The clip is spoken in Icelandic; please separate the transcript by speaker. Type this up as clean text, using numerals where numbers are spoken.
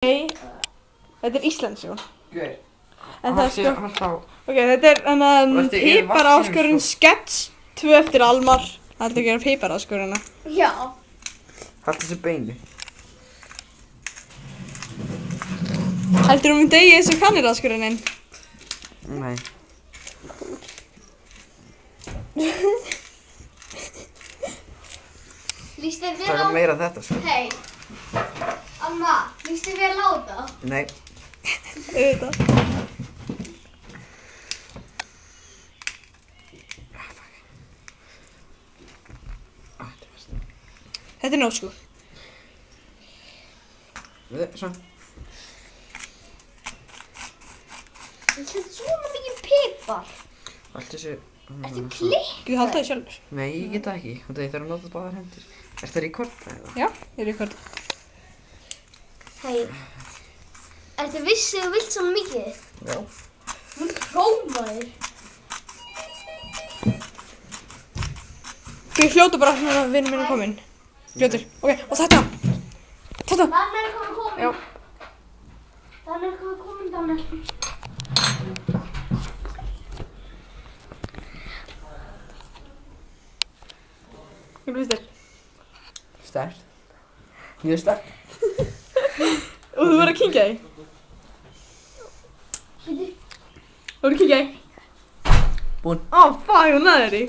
Speaker 1: Nei, þetta íslensk sko.
Speaker 2: Gauð.
Speaker 1: En það sko, þetta piparáskorun skets, 2 eftir Almar. Það ætla að gera piparáskoruna.
Speaker 3: Já.
Speaker 2: Haltu þessu beinu.
Speaker 1: Heldur þú degi eins og kaniláskoruninn?
Speaker 2: Nei.
Speaker 3: Líst þér vel
Speaker 2: Það
Speaker 3: á...
Speaker 2: er meira þetta sko.
Speaker 3: Hei. Amma, líst þér vel á þetta?
Speaker 2: Nei.
Speaker 1: Auðvitað. Þetta er nóg sko.
Speaker 2: Svona.
Speaker 3: Það setur svona mikið pipar.
Speaker 2: Allt þessu...
Speaker 3: Ertu klikk?
Speaker 1: Þú halda þig sjálfur.
Speaker 2: Nei, ég get það ekki. Ég þarf að nota báðar hendur. Er það rekorda eða?
Speaker 1: Já, ég er rekord.
Speaker 3: Hei. Ertu vissið þú vilt svona mikið?
Speaker 2: Já.
Speaker 3: Hún prófaðir.
Speaker 1: Þú fljóta bara svona að vinnu minn er kominn. Fljótur. Ok, og þetta. Þetta.
Speaker 3: Þannig er komin.
Speaker 1: Já.
Speaker 3: Þannig er komin, Daniel.
Speaker 1: Hvernig finnst þér?
Speaker 2: Sterkt. Mjög sterkt.
Speaker 1: Og þú verður að kynkja þig. Þú verður að kynkja þig.
Speaker 2: Búinn.
Speaker 1: Ó, fuck, hún næður því.